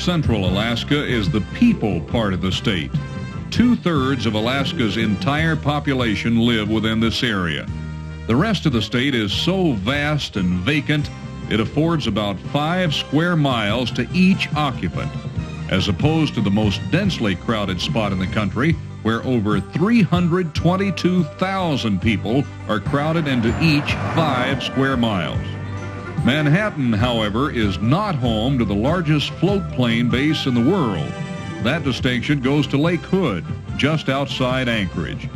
central Alaska is the people part of the state. 2/3 of Alaska's entire population live within this area. The rest of the state is so vast and vacant, it affords about 5 square miles to each occupant, as opposed to the most densely crowded spot in the country, where over 322,000 people are crowded into each 5 square miles. Manhattan, however, is not home to the largest floatplane base in the world. That distinction goes to Lake Hood, just outside Anchorage.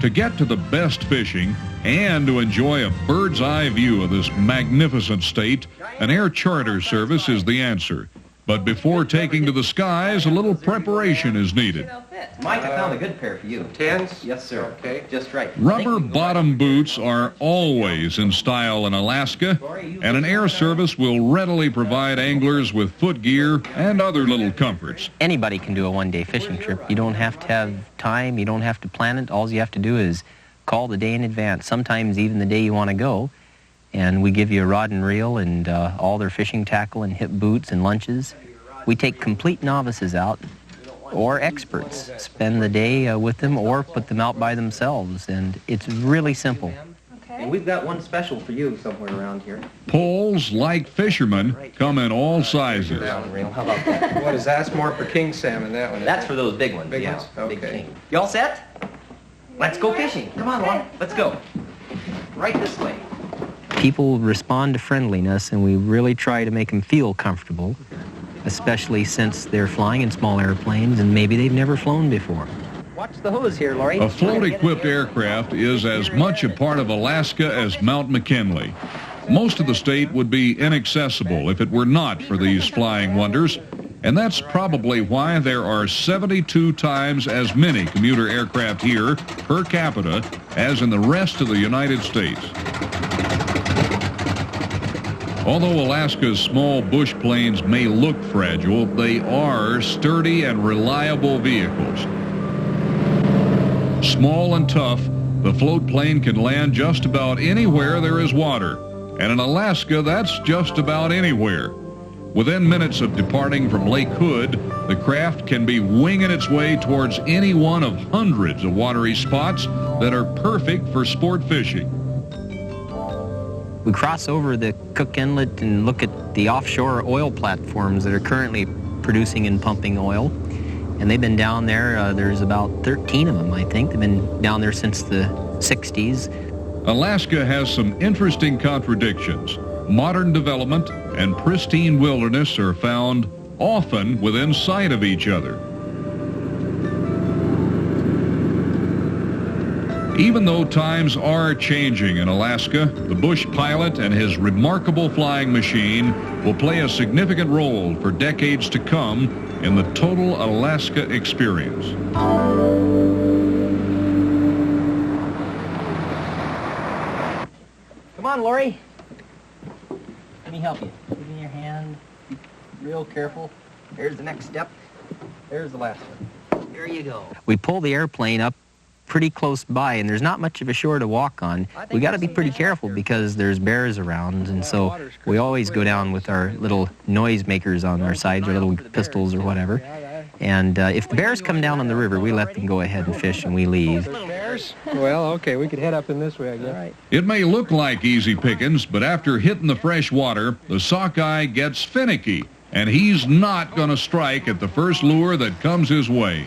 To get to the best fishing and to enjoy a bird's eye view of this magnificent state, an air charter service is the answer. But before taking to the skies, a little preparation is needed. Mike, I found a good pair for you. 10s? Yes, sir. Okay. Just right. Rubber bottom boots are always in style in Alaska, and an air service will readily provide anglers with foot gear and other little comforts. Anybody can do a one-day fishing trip. You don't have to have time. You don't have to plan it. All you have to do is call the day in advance, sometimes even the day you want to go. And we give you a rod and reel and all their fishing tackle and hip boots and lunches. We take complete novices out, or experts, spend the day with them or put them out by themselves, and it's really simple. And we've got one special for you somewhere around here. Poles, like fishermen, come in all sizes. How about that? What is that? That's more for king salmon, that one. That's for those big ones, Big yeah. ones? Big Okay. king. You all set? Let's go fishing. Come on, Lon. Let's go. Right this way. People respond to friendliness, and we really try to make them feel comfortable, especially since they're flying in small airplanes and maybe they've never flown before. Watch the hose here, Lori. A float-equipped aircraft is as much a part of Alaska as Mount McKinley. Most of the state would be inaccessible if it were not for these flying wonders, and that's probably why there are 72 times as many commuter aircraft here per capita as in the rest of the United States. Although Alaska's small bush planes may look fragile, they are sturdy and reliable vehicles. Small and tough, the float plane can land just about anywhere there is water. And in Alaska, that's just about anywhere. Within minutes of departing from Lake Hood, the craft can be winging its way towards any one of hundreds of watery spots that are perfect for sport fishing. We cross over the Cook Inlet and look at the offshore oil platforms that are currently producing and pumping oil. And they've been down there, there's about 13 of them, I think. They've been down there since the 60s. Alaska has some interesting contradictions. Modern development and pristine wilderness are found often within sight of each other. Even though times are changing in Alaska, the Bush pilot and his remarkable flying machine will play a significant role for decades to come in the total Alaska experience. Come on, Lori. Let me help you. Give me your hand. Be real careful. Here's the next step. There's the last one. There you go. We pull the airplane up pretty close by, and there's not much of a shore to walk on. We got to be pretty careful because there's bears around, and so we always go down with our little noise makers on our sides, or little pistols or whatever. And if the bears come down on the river, we let them go ahead and fish, and we leave. Bears? Well, okay, we could head up in this way, I guess. Right. It may look like easy pickings, but after hitting the fresh water, the sockeye gets finicky, and he's not going to strike at the first lure that comes his way.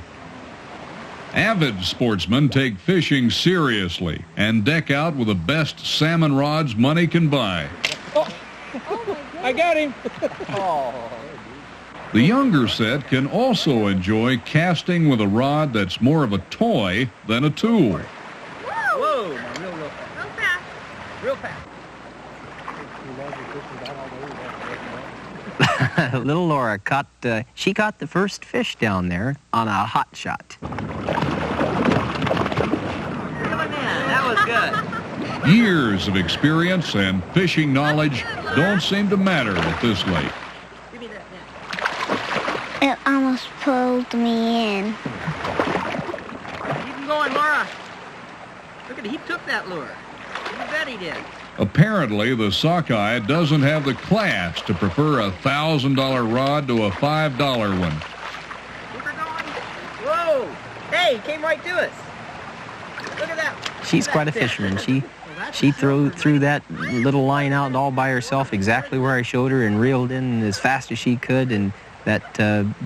Avid sportsmen take fishing seriously and deck out with the best salmon rods money can buy. Oh, I got him. Oh. The younger set can also enjoy casting with a rod that's more of a toy than a tool. Whoa! Real fast. Real fast. Little Laura caught the first fish down there on a hot shot. That was good. Years of experience and fishing knowledge don't seem to matter at this lake. Give me that net. It almost pulled me in. Keep him going, Laura. Look at it. He took that lure. You bet he did. Apparently, the sockeye doesn't have the class to prefer a $1,000 rod to a $5 one. Keep her going. Whoa! Hey, he came right to us. Look at that. She's quite a fisherman. She threw that little line out all by herself exactly where I showed her and reeled in as fast as she could, and that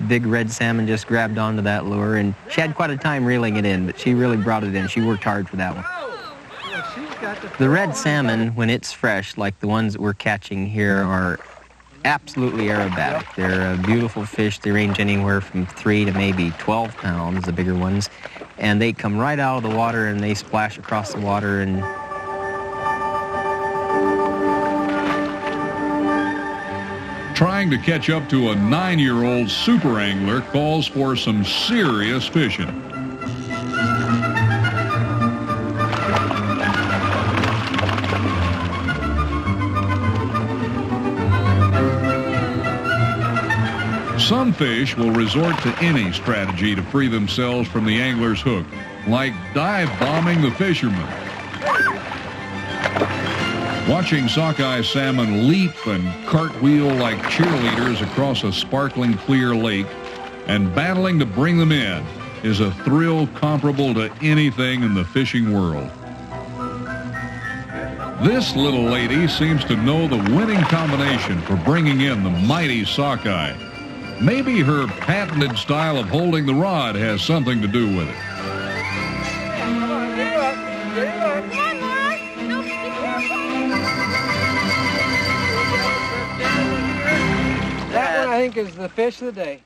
big red salmon just grabbed onto that lure, and she had quite a time reeling it in, but she really brought it in. She worked hard for that one. The red salmon, when it's fresh, like the ones that we're catching here, are absolutely aerobatic. They're beautiful fish. They range anywhere from 3 to maybe 12 pounds, the bigger ones, and they come right out of the water and they splash across the water. And trying to catch up to a 9-year-old super angler calls for some serious fishing. Some fish will resort to any strategy to free themselves from the angler's hook, like dive bombing the fisherman. Watching sockeye salmon leap and cartwheel like cheerleaders across a sparkling clear lake and battling to bring them in is a thrill comparable to anything in the fishing world. This little lady seems to know the winning combination for bringing in the mighty sockeye. Maybe her patented style of holding the rod has something to do with it. That one, I think, is the fish of the day.